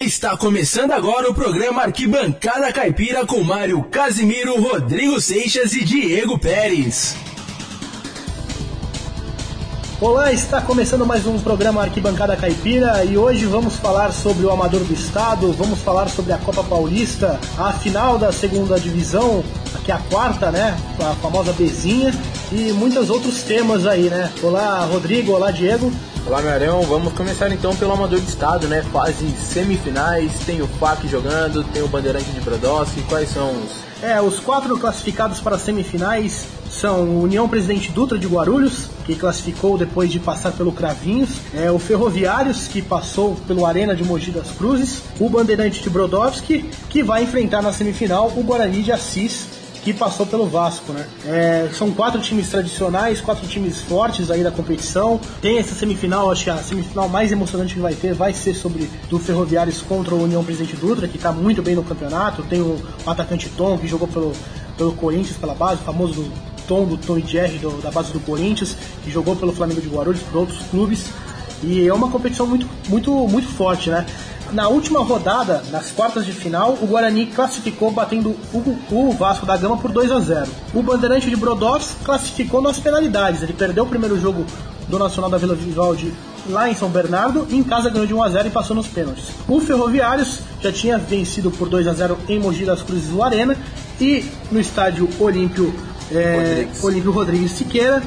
Está começando agora o programa Arquibancada Caipira com Mário Casimiro, Rodrigo Seixas e Diego Pérez. Olá, está começando mais um programa Arquibancada Caipira e hoje vamos falar sobre o Amador do Estado, vamos falar sobre a Copa Paulista, a final da segunda divisão, que é a quarta, né, a famosa Bezinha, e muitos outros temas aí, né. Olá, Rodrigo, olá, Diego. Olá, Marão, vamos começar então pelo Amador do Estado, né, fase semifinais, tem o FAC jogando, tem o Bandeirante de Brodowski, quais são os... Os quatro classificados para as semifinais são o União Presidente Dutra de Guarulhos, que classificou depois de passar pelo Cravinhos, o Ferroviários, que passou pelo Arena de Mogi das Cruzes, o Bandeirante de Brodowski, que vai enfrentar na semifinal o Guarani de Assis, que passou pelo Vasco, né? São quatro times tradicionais, quatro times fortes aí da competição. Tem essa semifinal, acho que a semifinal mais emocionante que vai ter vai ser sobre do Ferroviários contra o União Presidente Dutra, que está muito bem no campeonato. Tem o atacante Tom, que jogou pelo Corinthians, pela base, o famoso Tom do Tom e Jerry, da base do Corinthians, que jogou pelo Flamengo de Guarulhos, por outros clubes. E é uma competição muito, muito, muito forte, né? Na última rodada, nas quartas de final, o Guarani classificou batendo o Vasco da Gama por 2-0. O Bandeirante de Brodowski classificou nas penalidades. Ele perdeu o primeiro jogo do Nacional da Vila Vivaldi lá em São Bernardo, e em casa ganhou de 1-0 e passou nos pênaltis. O Ferroviários já tinha vencido por 2-0 em Mogi das Cruzes no Arena, e no estádio Olímpio Rodrigues Siqueira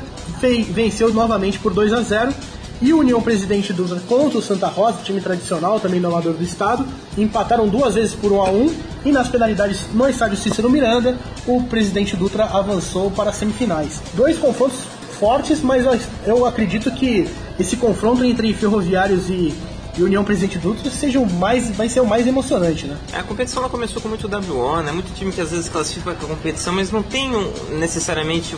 venceu novamente por 2-0. E o União Presidente Dutra contra o Santa Rosa, time tradicional também do Amador do Estado, empataram 2 vezes por 1-1, e nas penalidades no estádio Cícero Miranda, o Presidente Dutra avançou para as semifinais. Dois confrontos fortes, mas eu acredito que esse confronto entre Ferroviários e União Presidente Dutra vai ser o mais emocionante, né? A competição ela começou com muito WO, né? Muito time que às vezes classifica com a competição, mas não tem necessariamente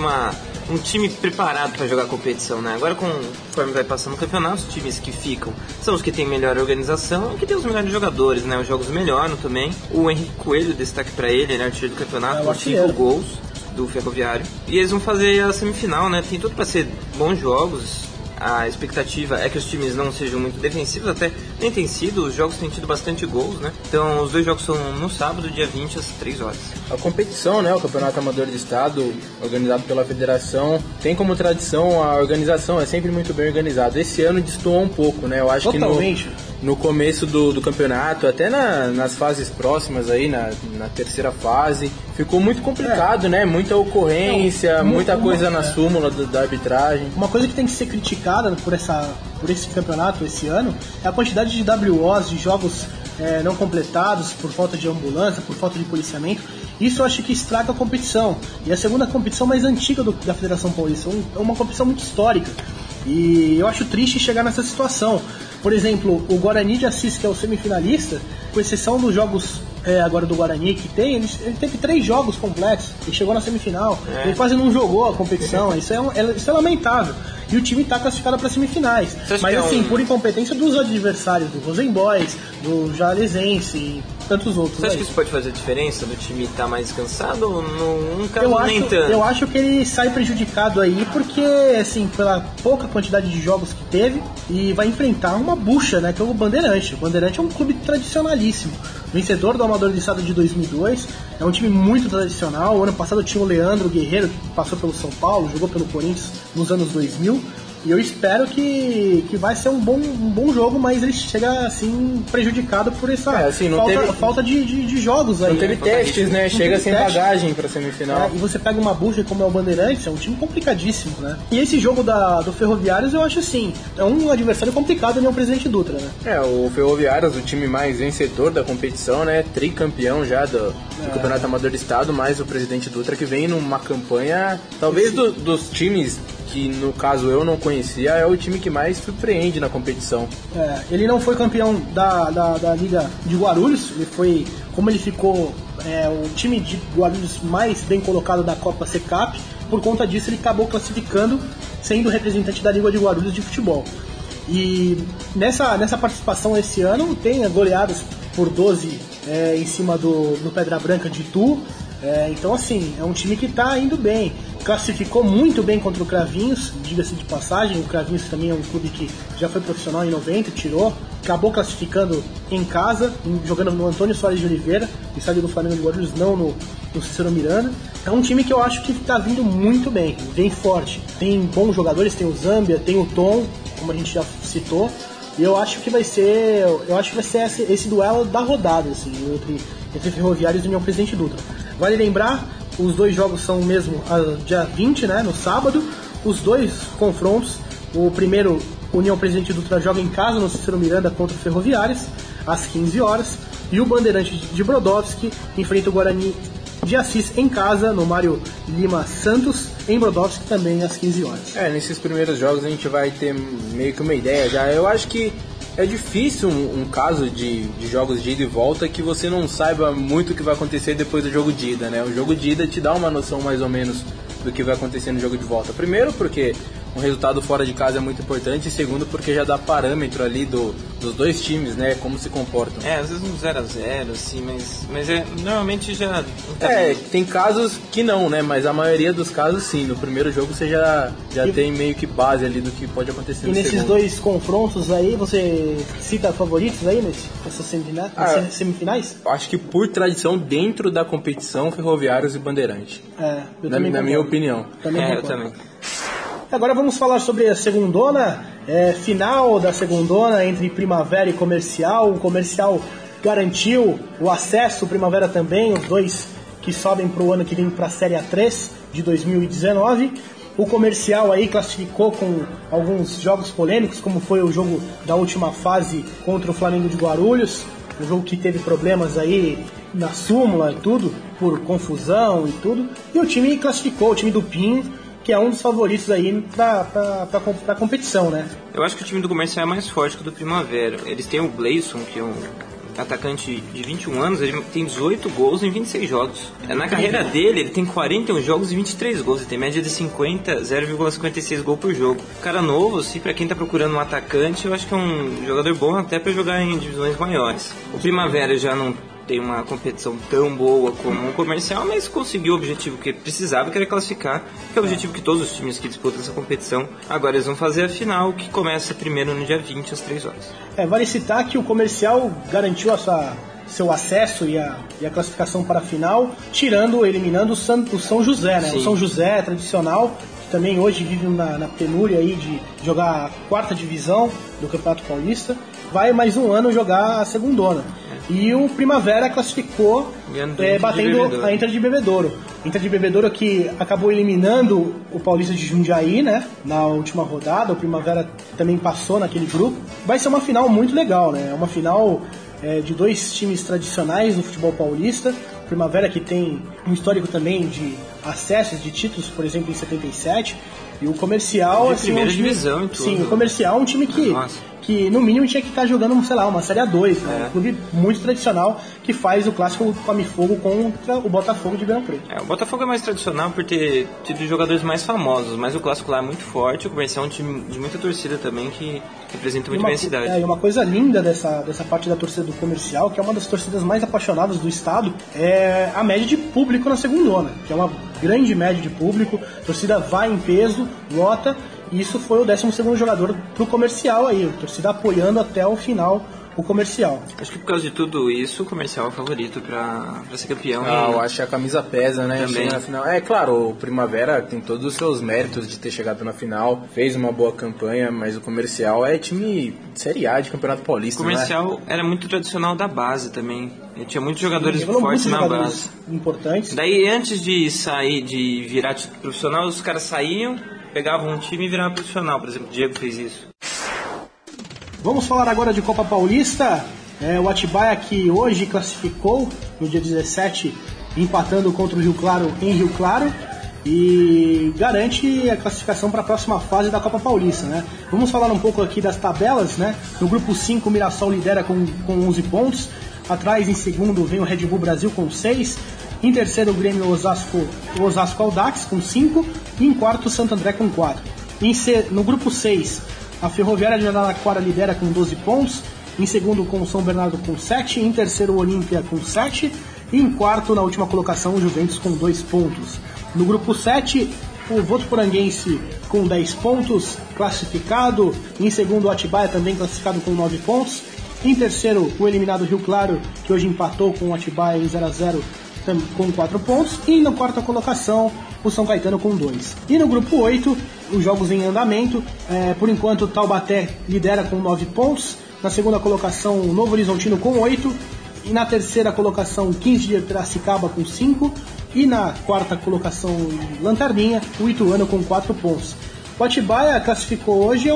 um time preparado para jogar a competição, né? Agora, conforme vai passando o campeonato, os times que ficam são os que têm melhor organização e que têm os melhores jogadores, né? Os jogos melhoram também. O Henrique Coelho, destaque para ele é artilheiro do campeonato, com 5 gols do Ferroviário. E eles vão fazer a semifinal, né? Tem tudo para ser bons jogos. A expectativa é que os times não sejam muito defensivos, até nem tem sido, os jogos têm tido bastante gols, né? Então os dois jogos são no sábado, dia 20, às 3 horas. A competição, né, o Campeonato Amador do Estado, organizado pela Federação, tem como tradição a organização, é sempre muito bem organizado. Esse ano destoou um pouco, né? Eu acho Totalmente. Que no começo do campeonato, até nas fases próximas aí, na terceira fase, ficou muito complicado, né? Muita ocorrência, muita coisa na súmula da arbitragem. Uma coisa que tem que ser criticada por esse campeonato esse ano é a quantidade de WOs, de jogos não completados por falta de ambulância, por falta de policiamento. Isso eu acho que estraga a competição. E a segunda competição mais antiga da Federação Paulista, é uma competição muito histórica. E eu acho triste chegar nessa situação. Por exemplo, o Guarani de Assis, que é o semifinalista, com exceção dos jogos agora do Guarani que tem, ele teve 3 jogos completos, ele chegou na semifinal, ele quase não jogou a competição, isso é lamentável. E o time está classificado para semifinais. Mas assim, por incompetência dos adversários, do Rosenboys, do Jalesense e tantos outros. Você acha que isso pode fazer diferença do time estar mais cansado ou num caso nem tanto? Eu acho que ele sai prejudicado aí porque, assim, pela pouca quantidade de jogos que teve, e vai enfrentar uma bucha, né, que é o Bandeirante. O Bandeirante é um clube tradicionalíssimo, vencedor do Amador do Estado de 2002, é um time muito tradicional. O ano passado tinha o Leandro Guerreiro, que passou pelo São Paulo, jogou pelo Corinthians nos anos 2000, e eu espero que vai ser um bom jogo, mas ele chega assim prejudicado por essa falta de jogos aí. Não teve testes, né? Chega sem bagagem pra semifinal. E você pega uma bucha como é o Bandeirantes, é um time complicadíssimo, né? E esse jogo do Ferroviários, eu acho assim, é um adversário complicado, ele é o Presidente Dutra, né? O Ferroviários, o time mais vencedor da competição, né? Tricampeão já do Campeonato Amador do Estado, mais o Presidente Dutra, que vem numa campanha, talvez dos times que no caso eu não conhecia, é o time que mais surpreende na competição. Ele não foi campeão da Liga de Guarulhos, como ele ficou o time de Guarulhos mais bem colocado da Copa Secap, por conta disso ele acabou classificando, sendo representante da Liga de Guarulhos de futebol. E nessa participação esse ano tem goleadas por 12 em cima do Pedra Branca de Itu. Então assim, é um time que está indo bem. classificou muito bem contra o Cravinhos, diga-se de passagem. O Cravinhos também é um clube que já foi profissional em 90, tirou, acabou classificando em casa, jogando no Antônio Soares de Oliveira, estádio do Flamengo de Guarulhos, não no Cícero Miranda. É um time que eu acho que está vindo muito bem, bem forte. Tem bons jogadores, tem o Zambia, tem o Tom, como a gente já citou. E eu acho que vai ser esse duelo da rodada, assim, entre Ferroviários e União Presidente Dutra. Vale lembrar, os dois jogos são mesmo dia 20, né, no sábado. Os dois confrontos, o primeiro, União Presidente Dutra joga em casa no Cícero Miranda contra o Ferroviários, às 15 horas. E o Bandeirante de Brodowski enfrenta o Guarani de Assis em casa, no Mário Lima Santos, em Brodowski, também às 15 horas. Nesses primeiros jogos a gente vai ter meio que uma ideia já. Eu acho que é difícil um caso de jogos de ida e volta que você não saiba muito o que vai acontecer depois do jogo de ida, né? O jogo de ida te dá uma noção mais ou menos do que vai acontecer no jogo de volta. Primeiro porque um resultado fora de casa é muito importante, e segundo porque já dá parâmetro ali dos dois times, né, como se comportam. Às vezes um 0-0, assim, mas normalmente já... Tem casos que não, né, mas a maioria dos casos sim, no primeiro jogo você já tem meio que base ali do que pode acontecer no nesses segundo. Dois confrontos aí, você cita favoritos aí nessas semifinais? Acho que por tradição dentro da competição, Ferroviários e Bandeirante. Na minha opinião. Eu também. Agora vamos falar sobre a segundona, final da segundona entre Primavera e Comercial. O Comercial garantiu o acesso, o Primavera também, os dois que sobem para o ano que vem para a Série A3 de 2019. O Comercial aí classificou com alguns jogos polêmicos, como foi o jogo da última fase contra o Flamengo de Guarulhos, um jogo que teve problemas aí na súmula e tudo, por confusão e tudo. E o time classificou, o time do Pinho, que é um dos favoritos aí pra competição, né? Eu acho que o time do Comercial é mais forte que o do Primavera. Eles têm o Gleison, que é um atacante de 21 anos, ele tem 18 gols em 26 jogos. Na carreira dele, ele tem 41 jogos e 23 gols, ele tem média de 0,56 gols por jogo. Cara novo, assim, pra quem tá procurando um atacante, eu acho que é um jogador bom até pra jogar em divisões maiores. O Primavera já não tem uma competição tão boa como o Comercial, mas conseguiu o objetivo que precisava, que era classificar, que é o objetivo que todos os times que disputam essa competição. Agora eles vão fazer a final, que começa primeiro no dia 20, às 3 horas. Vale citar que o Comercial garantiu seu acesso e a classificação para a final, eliminando o São José, né? Sim. O São José tradicional, que também hoje vive na penúria aí de jogar a 4ª divisão do Campeonato Paulista, vai mais um ano jogar a segundona. E o Primavera classificou batendo a Inter de Bebedouro. Inter de Bebedouro que acabou eliminando o Paulista de Jundiaí, né, na última rodada. O Primavera também passou naquele grupo. Vai ser uma final muito legal, né? É uma final de dois times tradicionais no futebol paulista. O Primavera que tem um histórico também de acessos de títulos, por exemplo, em 77. E o Comercial... De primeira divisão e tudo. Sim, o Comercial é um time que no mínimo tinha que estar jogando, sei lá, uma Série A2, né? Um clube muito tradicional que faz o clássico Come Fogo contra o Botafogo de Ribeirão Preto. O Botafogo é mais tradicional por ter tido jogadores mais famosos, mas o clássico lá é muito forte. O Comercial é um time de muita torcida também que representa muito bem a cidade. E uma coisa linda dessa parte da torcida do Comercial, que é uma das torcidas mais apaixonadas do estado, é a média de público na segundona, que é uma grande média de público. A torcida vai em peso, lota. E isso foi o 12º jogador pro Comercial aí, a torcida apoiando até o final o Comercial. Acho que por causa de tudo isso, o Comercial é o favorito pra ser campeão. Eu acho que a camisa pesa, né? Também. Na final. Claro, o Primavera tem todos os seus méritos de ter chegado na final, fez uma boa campanha, mas o Comercial é time de Série A de Campeonato Paulista. O Comercial era muito tradicional da base também. Ele tinha muitos jogadores fortes na base. Importantes. Daí, antes de sair, de virar profissional, os caras saíam, pegavam um time e viravam profissional. Por exemplo, o Diego fez isso. Vamos falar agora de Copa Paulista. O Atibaia que hoje classificou no dia 17, empatando contra o Rio Claro em Rio Claro, e garante a classificação para a próxima fase da Copa Paulista, né? Vamos falar um pouco aqui das tabelas, né? No grupo 5, o Mirassol lidera com 11 pontos. Atrás, em segundo, vem o Red Bull Brasil com 6. Em terceiro, o Grêmio Osasco Audax com 5. E em quarto, o Santo André com 4. No grupo 6, a Ferroviária de Araraquara lidera com 12 pontos. Em segundo, com o São Bernardo com 7. Em terceiro, o Olímpia com 7. E em quarto, na última colocação, o Juventus com 2 pontos. No grupo 7, o Votuporanguense com 10 pontos, classificado. Em segundo, o Atibaia também classificado com 9 pontos. Em terceiro, o eliminado Rio Claro, que hoje empatou com o Atibaia em 0-0 com 4 pontos. E na quarta colocação, o São Caetano com 2. E no grupo 8, os jogos em andamento. Por enquanto, o Taubaté lidera com 9 pontos. Na segunda colocação, o Novo Horizontino com 8. E na terceira colocação, 15 de Piracicaba com 5. E na quarta colocação, Lanterninha, o Ituano com 4 pontos. O Atibaia classificou hoje,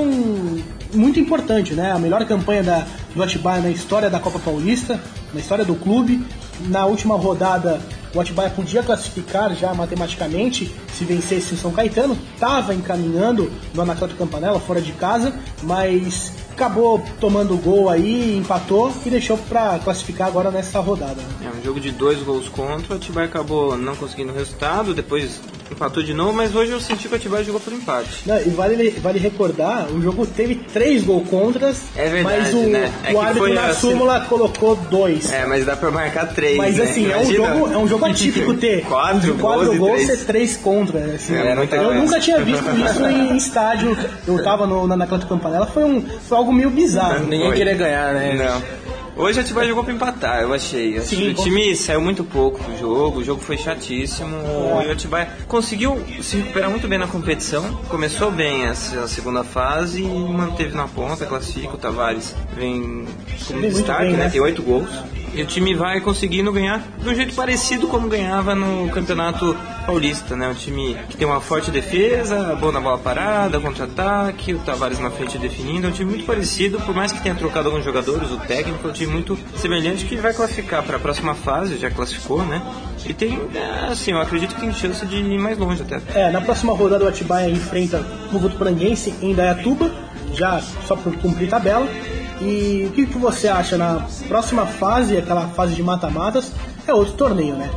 muito importante, né? A melhor campanha do Atibaia na história da Copa Paulista, na história do clube. Na última rodada, o Atibaia podia classificar já matematicamente se vencesse o São Caetano. Estava encaminhando no Anacleto Campanella, fora de casa, mas acabou tomando gol aí, empatou e deixou para classificar agora nessa rodada. É um jogo de 2 gols contra, o Atibaia acabou não conseguindo o resultado, depois empatou de novo, mas hoje eu senti que o Atibaia jogou por empate. Não, e vale recordar, o jogo teve 3 gols contras, verdade, mas né? o árbitro na súmula colocou 2. Mas dá pra marcar 3. Mas né? assim, é um jogo atípico ter 4 gols e 3 contra. Assim, eu nunca tinha visto isso em estádio. Eu tava na Anacleto Campanella, foi algo meio bizarro. Ninguém queria ganhar, né? Não. Hoje o Atibaia jogou pra empatar, eu achei. Sim, o time saiu muito pouco do jogo, o jogo foi chatíssimo. E o Atibaia conseguiu se recuperar muito bem na competição. Começou bem a segunda fase e manteve na ponta, classifica. O Tavares vem como destaque, bem, né? Tem 8 gols. E o time vai conseguindo ganhar de um jeito parecido como ganhava no Campeonato Paulista, né? Um time que tem uma forte defesa, bom na bola parada, contra-ataque, o Tavares na frente definindo. É um time muito parecido, por mais que tenha trocado alguns jogadores, o técnico é um time muito semelhante que vai classificar para a próxima fase, já classificou, né? E tem, assim, eu acredito que tem chance de ir mais longe até. Na próxima rodada o Atibaia enfrenta o Votuporanguense em Indaiatuba, já só por cumprir tabela. E o que você acha na próxima fase, aquela fase de mata-matas, é outro torneio, né?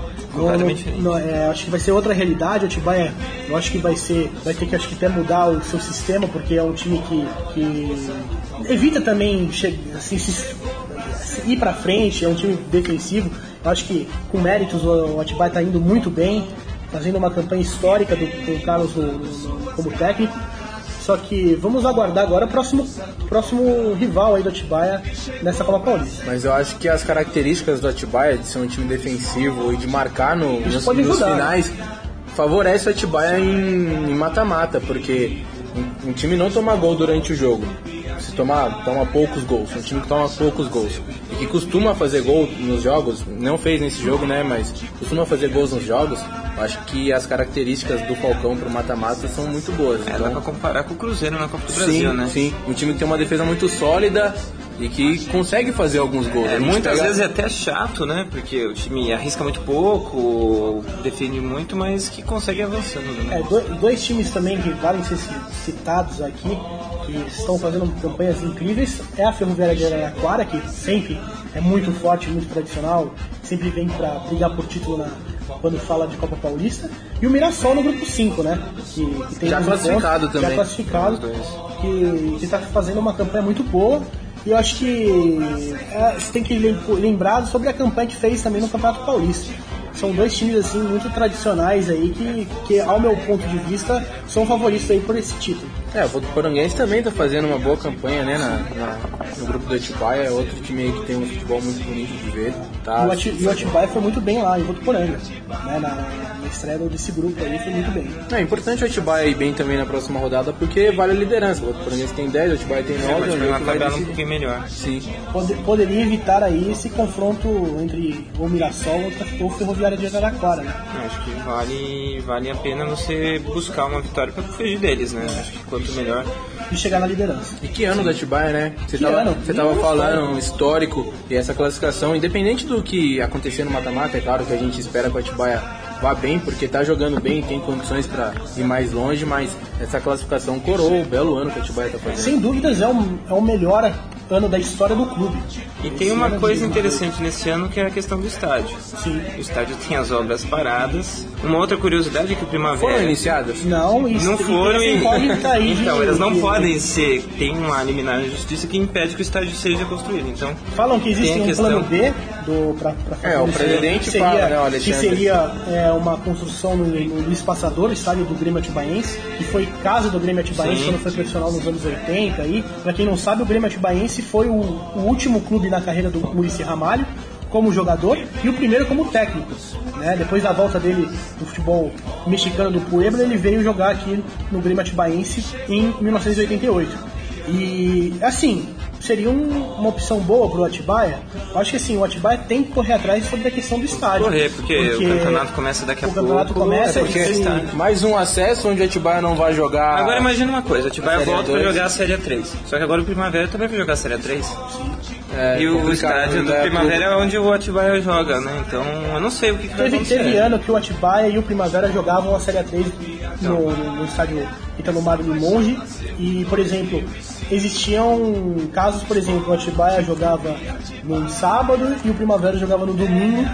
Acho que vai ser outra realidade. O Atibaia, eu acho que vai ter que até mudar o seu sistema, porque é um time que evita também assim, ir pra frente, é um time defensivo. Eu acho que com méritos o Atibaia está indo muito bem, fazendo uma campanha histórica do Carlos como técnico. Só que vamos aguardar agora o próximo rival aí do Atibaia nessa Copa Paulista. Mas eu acho que as características do Atibaia de ser um time defensivo e de marcar nos finais favorece o Atibaia em mata-mata, porque um time não toma gol durante o jogo. Se toma poucos gols, um time que toma poucos gols e que costuma fazer gol nos jogos, não fez nesse jogo, né, mas costuma fazer gols nos jogos. Eu acho que as características do Falcão pro mata-mata são muito boas. Dá pra comparar com o Cruzeiro na Copa do Brasil, né? Sim, um time que tem uma defesa muito sólida e que consegue fazer alguns gols. Muitas vezes é até chato, né? Porque o time arrisca muito pouco, defende muito, mas que consegue avançando. Né? Dois times também que valem ser citados aqui, que estão fazendo campanhas incríveis, é a Ferroviária de Araraquara, que sempre é muito forte, muito tradicional, sempre vem para brigar por título quando fala de Copa Paulista, e o Mirassol no grupo 5, né? Que tem já classificado também. Já classificado, que está fazendo uma campanha muito boa. E eu acho que você tem que lembrar sobre a campanha que fez também no Campeonato Paulista. São dois times assim muito tradicionais aí que ao meu ponto de vista são favoritos aí por esse título. O Votuporanguense também está fazendo uma boa campanha, né, no grupo do Atibaia, é outro time aí que tem um futebol muito bonito de ver. Tá? E o Atibaia foi muito bem lá em Votuporanga, né, na estreia desse grupo aí foi muito bem. É importante o Atibaia ir bem também na próxima rodada, porque vale a liderança. O Votuporanguense tem 10, o Atibaia tem 9. O Atibaia vai dar um pouquinho melhor. Sim. Poderia evitar aí esse confronto entre o Mirassol ou o Ferroviária de Araraquara, né? Acho que vale a pena você buscar uma vitória para fugir deles, né? Acho que quanto melhor. E chegar na liderança. E que ano da Atibaia, né? Você tava falando um histórico e essa classificação, independente do que acontecer no mata-mata, é claro que a gente espera que o Atibaia vá bem, porque tá jogando bem, tem condições para ir mais longe, mas essa classificação coroou o belo ano que o Atibaia tá fazendo. Sem dúvidas é o melhor ano da história do clube. E tem uma coisa interessante nesse ano que é a questão do estádio. Sim. O estádio tem as obras paradas. Uma outra curiosidade é que o Primavera... Foram iniciadas? Não, isso Não foram e podem cair. Então, elas não podem ser... Tem uma liminar na justiça que impede que o estádio seja construído. Então, falam que existe um plano B pra fazer o presidente fala, né, o Alexandre? Que seria uma construção no Luiz Passador, estádio do Grêmio Atibaense, que foi casa do Grêmio Atibaense quando foi profissional nos anos 80. E, pra quem não sabe, o Grêmio Atibaense foi o último clube na carreira do Muricy Ramalho como jogador e o primeiro como técnico, né? Depois da volta dele do futebol mexicano do Puebla, ele veio jogar aqui no Grêmio Atibaense em 1988. E assim, seria uma opção boa pro Atibaia. Eu acho que assim, o Atibaia tem que correr atrás sobre a questão do estádio. Porque o campeonato começa daqui a pouco. O campeonato começa mais um acesso onde o Atibaia não vai jogar. Agora imagina uma coisa, o Atibaia volta para jogar a Série A3. Só que agora o Primavera também vai jogar a Série A3. E o estádio do Primavera é onde o Atibaia joga, né? Então eu não sei o que vai acontecer. Teve ano que o Atibaia e o Primavera jogavam a Série A3 no estádio Itanomaro do Monge. E, por exemplo, existiam casos, por exemplo, o Atibaia jogava no sábado e o Primavera jogava no domingo.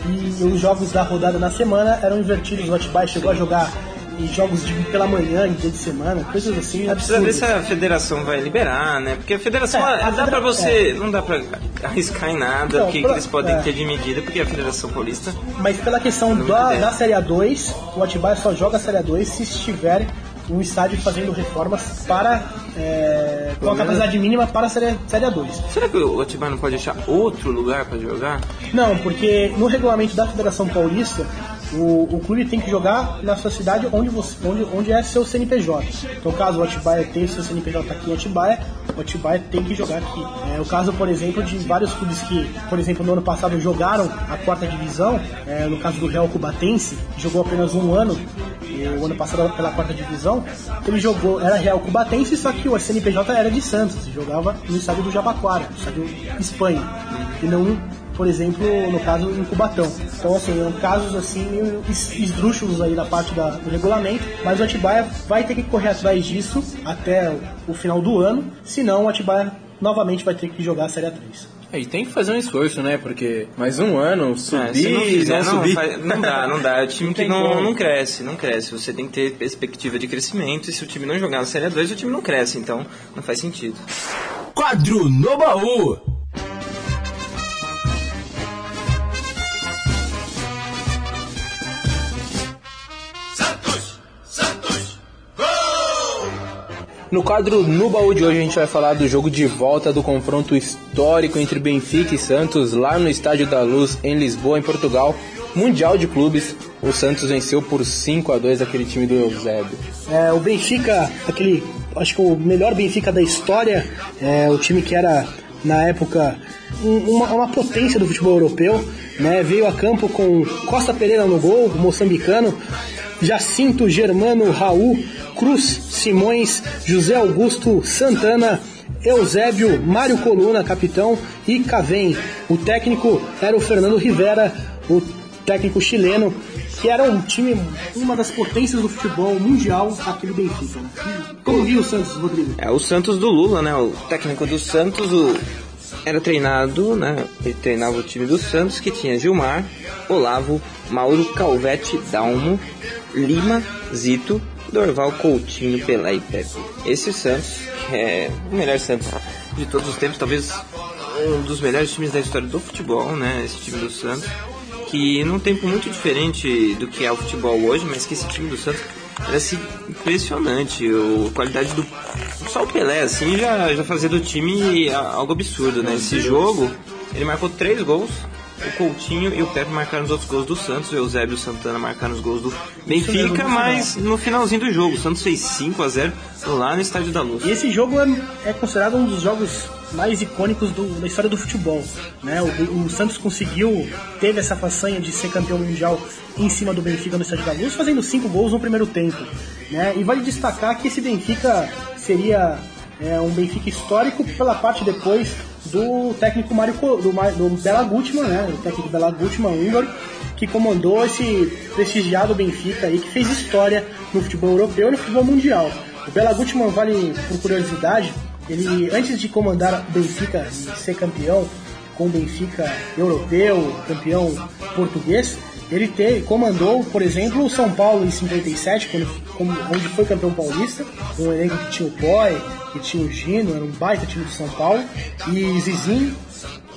E os jogos da rodada na semana eram invertidos. O Atibaia chegou a jogar em jogos pela manhã, em dia de semana, coisas assim. Precisa ver se a federação vai liberar, né? Porque a federação dá pra você. Não dá pra arriscar em nada, então, que eles podem ter de medida, porque a Federação Paulista. Mas pela questão da Série A2, o Atibaia só joga a Série A2 se estiver um estádio fazendo reformas para com a capacidade mínima para a Série A2. Será que o Atibaia não pode achar outro lugar para jogar? Não, porque no regulamento da Federação Paulista o clube tem que jogar na sua cidade onde é seu CNPJ. Então, caso o Atibaia tenha seu CNPJ aqui em Atibaia, o Atibaia tem que jogar aqui. O caso, por exemplo, de vários clubes que, por exemplo, no ano passado jogaram a 4ª divisão, no caso do Real Cubatense, jogou apenas um ano, o ano passado pela 4ª divisão, ele jogou, era Real Cubatense, só que o CNPJ era de Santos, jogava no estádio do Jabaquara, no estádio Espanha, e não, por exemplo, no caso em Cubatão. Então, assim, são casos assim meio esdrúxulos aí da parte do regulamento, mas o Atibaia vai ter que correr atrás disso até o final do ano, senão o Atibaia novamente vai ter que jogar a Série A3. E tem que fazer um esforço, né? Porque mais um ano, subir, não dá. É o time que não cresce. Você tem que ter perspectiva de crescimento, e se o time não jogar na Série A2, o time não cresce, então não faz sentido. Quadro no baú. No quadro No Baú de hoje a gente vai falar do jogo de volta do confronto histórico entre Benfica e Santos lá no Estádio da Luz em Lisboa, em Portugal. Mundial de clubes, o Santos venceu por 5-2 aquele time do Eusébio. O Benfica, acho que o melhor Benfica da história, o time que era na época uma potência do futebol europeu, né? Veio a campo com Costa Pereira no gol, o moçambicano, Jacinto, Germano, Raul, Cruz, Simões, José Augusto, Santana, Eusébio, Mário Coluna, capitão, e Cavém. O técnico era o Fernando Rivera, o técnico chileno, que era um time, uma das potências do futebol mundial, aquele Benfica. Como viu o Santos, Rodrigo? O Santos do Lula, né? O técnico do Santos era treinado, né? Ele treinava o time do Santos, que tinha Gilmar, Olavo, Mauro, Calvete, Dalmo, Lima, Zito, Dorval, Coutinho, Pelé e Pepe. Esse Santos é o melhor Santos de todos os tempos, talvez um dos melhores times da história do futebol, né? Esse time do Santos, que num tempo muito diferente do que é o futebol hoje, mas que esse time do Santos era assim, impressionante. A qualidade do... Só o Pelé assim já fazia do time algo absurdo, né? Esse jogo, ele marcou 3 gols. O Coutinho e o Pepe marcaram os outros gols do Santos, o Eusébio e o Santana marcaram os gols do Benfica, mas no finalzinho do jogo, o Santos fez 5-0 lá no Estádio da Luz. E esse jogo é considerado um dos jogos mais icônicos da história do futebol, né? O Santos teve essa façanha de ser campeão mundial em cima do Benfica no Estádio da Luz, fazendo 5 gols no primeiro tempo, né? E vale destacar que esse Benfica seria um Benfica histórico pela parte depois do técnico do Bela Gutmann, né? O técnico Bela Gutmann húngaro, que comandou esse prestigiado Benfica aí, que fez história no futebol europeu e no futebol mundial. O Bela Gutmann, vale por curiosidade, ele antes de comandar o Benfica e ser campeão, com o Benfica europeu, campeão português, ele comandou, por exemplo, o São Paulo em 57, onde foi campeão paulista, um elenco que tinha o Poi, que tinha o Gino, era um baita time de São Paulo, e Zizinho,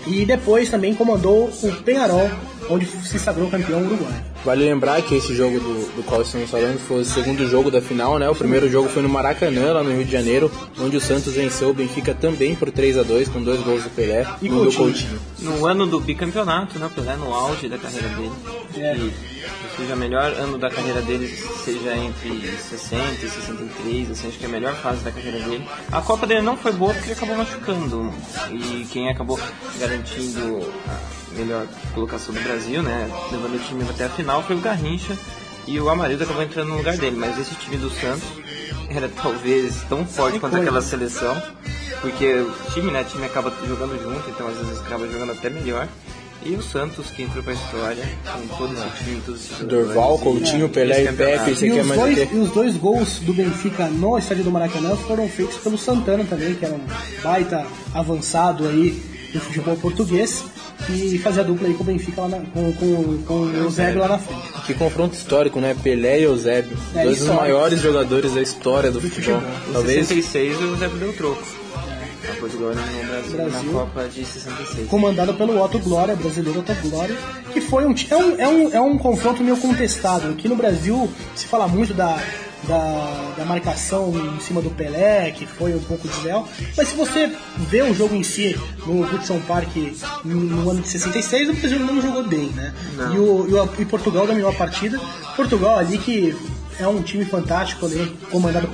e depois também comandou o Peñarol, onde se sagrou campeão uruguaio. Vale lembrar que esse jogo do qual estamos falando foi o segundo jogo da final, né? O primeiro jogo foi no Maracanã, lá no Rio de Janeiro, onde o Santos venceu o Benfica também por 3-2, com 2 gols do Pelé e do Coutinho. No ano do bicampeonato, né? O Pelé no auge da carreira dele. E seja o melhor ano da carreira dele, seja entre 60 e 63, assim, acho que é a melhor fase da carreira dele. A Copa dele não foi boa porque ele acabou machucando. E quem acabou garantindo a melhor colocação do Brasil, né? Levando o time até a final, foi o Garrincha. E o Amarildo acabou entrando no lugar dele. Mas esse time do Santos era talvez tão forte quanto aquela seleção. Porque o time, né? O time acaba jogando junto, então às vezes acaba jogando até melhor. E o Santos, que entrou pra história com todo esse time, todos esses Dorval, Coutinho, Pelé e Pepe, e os 2 gols do Benfica no estádio do Maracanã foram feitos pelo Santana também, que era um baita avançado aí do futebol português, e fazia dupla aí com o Benfica lá com o Eusébio lá na frente. Que confronto histórico, né? Pelé e Eusébio, dois dos maiores jogadores da história do futebol. Talvez em 66 o Eusébio deu troco. Portugal no Brasil na Copa de 66. Comandado pelo Otto Glória, brasileiro Otto Glória, que foi é um confronto meio contestado. Aqui no Brasil se fala muito da marcação em cima do Pelé, que foi um pouco desleal, mas se você vê o jogo em si no Hudson Park no ano de 66, o Brasil não jogou bem, né? E Portugal dominou a partida. Portugal ali, que é um time fantástico ali, comandado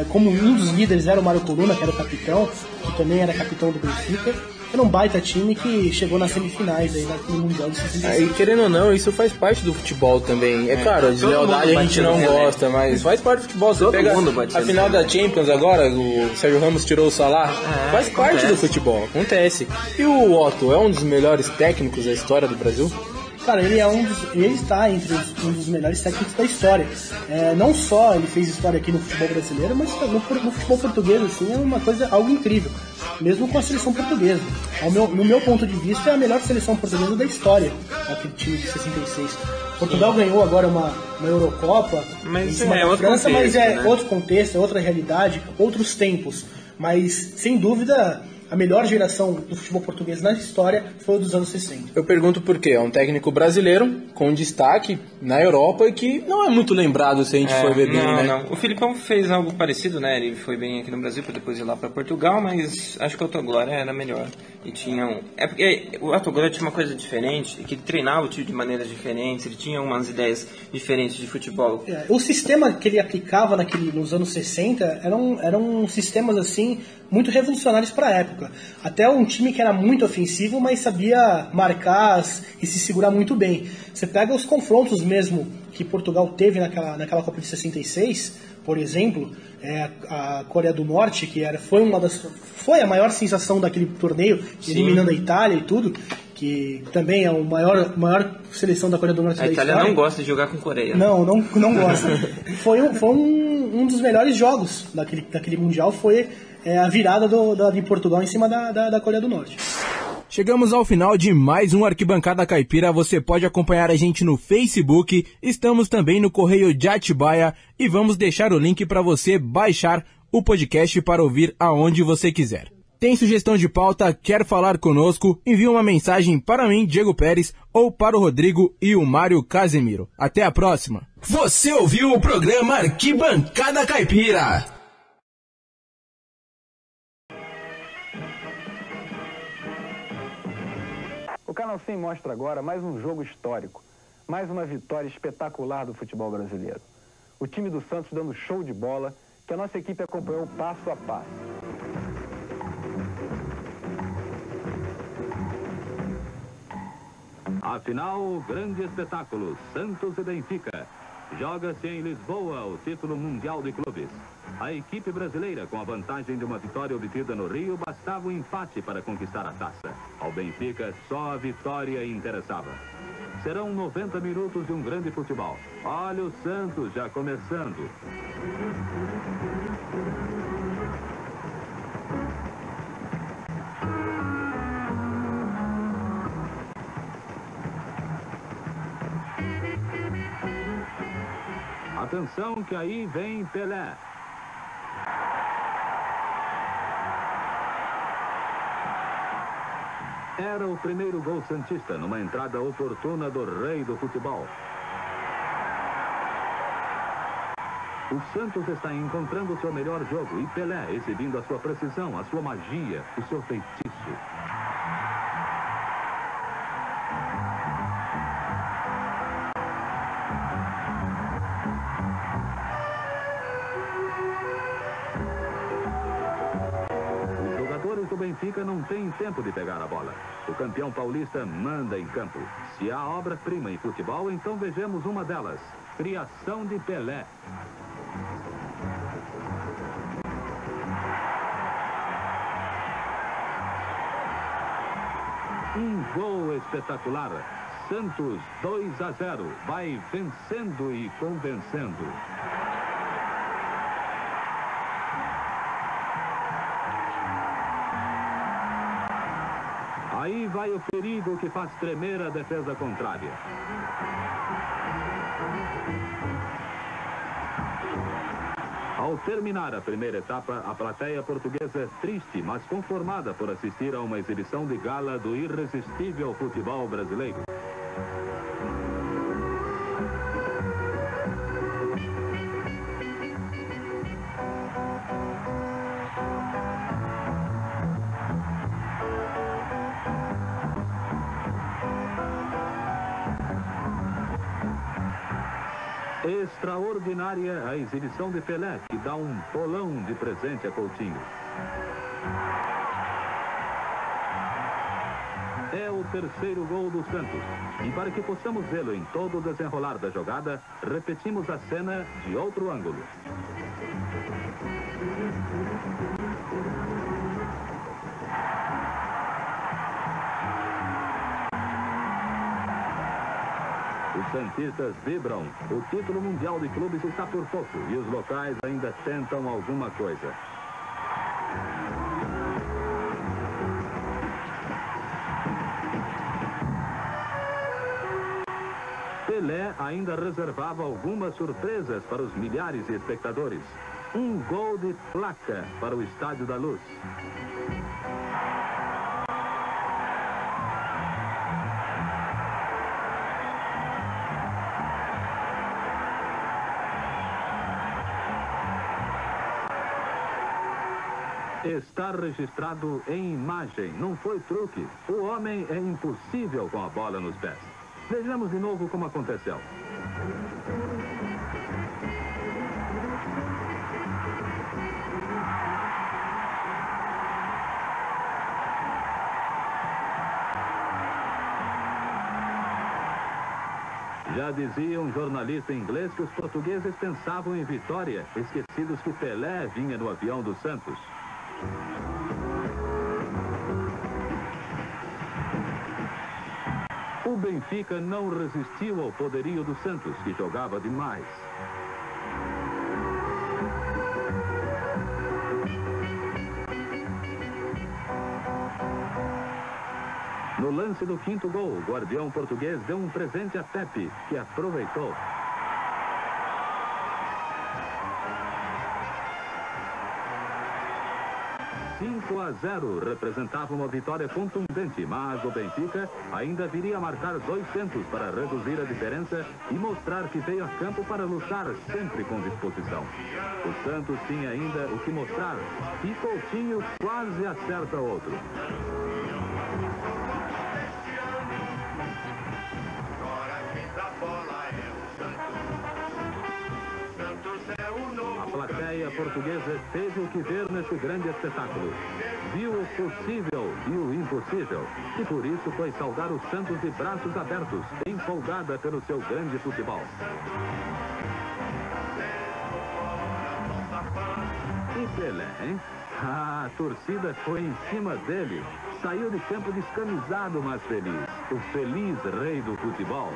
como um dos líderes era o Mário Coluna, que era o capitão, que também era capitão do Benfica. Era um baita time que chegou nas semifinais aí no Mundial de 66. E querendo ou não, isso faz parte do futebol também. É claro, a deslealdade a gente não gosta, mas faz parte do futebol. Você pega a final da Champions agora, o Sérgio Ramos tirou o Salah, faz parte do futebol, acontece. E o Otto é um dos melhores técnicos da história do Brasil? Cara, ele está entre um dos melhores técnicos da história. Não só ele fez história aqui no futebol brasileiro, mas no futebol português, assim, é uma coisa, algo incrível. Mesmo com a seleção portuguesa. No meu ponto de vista, é a melhor seleção portuguesa da história, aquele time de 66. Portugal ganhou agora uma Eurocopa em cima da França, mas outro contexto, é outra realidade, outros tempos. Mas, sem dúvida, a melhor geração do futebol português na história foi o dos anos 60. Eu pergunto por quê? É um técnico brasileiro com destaque na Europa e que não é muito lembrado se a gente for ver bem, né? Não. O Filipão fez algo parecido, né? Ele foi bem aqui no Brasil para depois ir lá para Portugal, mas acho que o Otto Glória era melhor. E tinha porque o Otto Glória tinha uma coisa diferente, que ele treinava o time de maneiras diferentes, ele tinha umas ideias diferentes de futebol. O sistema que ele aplicava nos anos 60 eram sistemas assim muito revolucionários para a época. Até um time que era muito ofensivo, mas sabia marcar e se segurar muito bem. Você pega os confrontos mesmo que Portugal teve naquela Copa de 66, por exemplo, a Coreia do Norte, que foi a maior sensação daquele torneio, eliminando a Itália e tudo, que também é a maior seleção da Coreia do Norte da história. A Itália não gosta de jogar com Coreia. Não gosta. Foi um dos melhores jogos daquele Mundial, foi a virada de Portugal em cima da Coreia do Norte. Chegamos ao final de mais um Arquibancada Caipira. Você pode acompanhar a gente no Facebook, estamos também no Correio de Atibaia e vamos deixar o link para você baixar o podcast para ouvir aonde você quiser. Tem sugestão de pauta, quer falar conosco? Envie uma mensagem para mim, Diego Pérez, ou para o Rodrigo e o Mário Casemiro. Até a próxima. Você ouviu o programa Arquibancada Caipira. O Canal 100 mostra agora mais um jogo histórico, mais uma vitória espetacular do futebol brasileiro. O time do Santos dando show de bola, que a nossa equipe acompanhou passo a passo. Afinal, grande espetáculo, Santos e Benfica. Joga-se em Lisboa o título mundial de clubes. A equipe brasileira, com a vantagem de uma vitória obtida no Rio, bastava um empate para conquistar a taça. Ao Benfica, só a vitória interessava. Serão 90 minutos de um grande futebol. Olha o Santos já começando. Atenção que aí vem Pelé. Era o primeiro gol santista numa entrada oportuna do rei do futebol. O Santos está encontrando o seu melhor jogo e Pelé exibindo a sua precisão, a sua magia, o seu feitiço. Os jogadores do Benfica não têm tempo de pegar a bola. O campeão paulista manda em campo. Se há obra-prima em futebol, então vejamos uma delas. Criação de Pelé. Um gol espetacular. Santos 2-0. Vai vencendo e convencendo. Aí vai o perigo que faz tremer a defesa contrária. Ao terminar a primeira etapa, a plateia portuguesa triste, mas conformada por assistir a uma exibição de gala do irresistível futebol brasileiro. Extraordinária a exibição de Pelé, que dá um bolão de presente a Coutinho. É o terceiro gol do Santos. E para que possamos vê-lo em todo o desenrolar da jogada, repetimos a cena de outro ângulo. Os santistas vibram. O título mundial de clubes está por pouco e os locais ainda tentam alguma coisa. Pelé ainda reservava algumas surpresas para os milhares de espectadores. Um gol de placa para o Estádio da Luz. Está registrado em imagem, não foi truque. O homem é impossível com a bola nos pés. Vejamos de novo como aconteceu. Já dizia um jornalista inglês que os portugueses pensavam em vitória, esquecidos que Pelé vinha no avião do Santos. O Benfica não resistiu ao poderio do Santos, que jogava demais. No lance do quinto gol, o guardião português deu um presente a Pepe, que aproveitou. A 0 representava uma vitória contundente, mas o Benfica ainda viria a marcar 200 para reduzir a diferença e mostrar que veio a campo para lutar sempre com disposição. O Santos tinha ainda o que mostrar e Coutinho quase acerta outro. A plateia portuguesa teve o que ver nesse grande espetáculo. Viu o possível e o impossível. E por isso foi saudar o Santos de braços abertos, empolgada pelo seu grande futebol. E Pelé, hein? A torcida foi em cima dele. Saiu de campo descamisado, mas feliz. O feliz rei do futebol.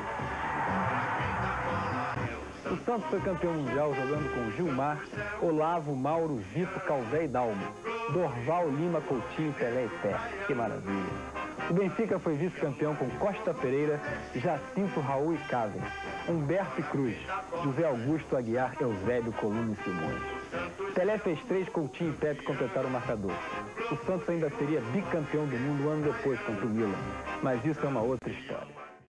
O Santos foi campeão mundial jogando com Gilmar, Olavo, Mauro, Vito, Calvé e Dalmo, Dorval, Lima, Coutinho, Pelé e Pé. Que maravilha! O Benfica foi vice-campeão com Costa Pereira, Jacinto, Raul e Cávez, Humberto e Cruz, José Augusto, Aguiar, Eusébio, Coluna e Simões. Pelé fez 3, Coutinho e Pepe completaram o marcador. O Santos ainda seria bicampeão do mundo um ano depois contra o Milan, mas isso é uma outra história.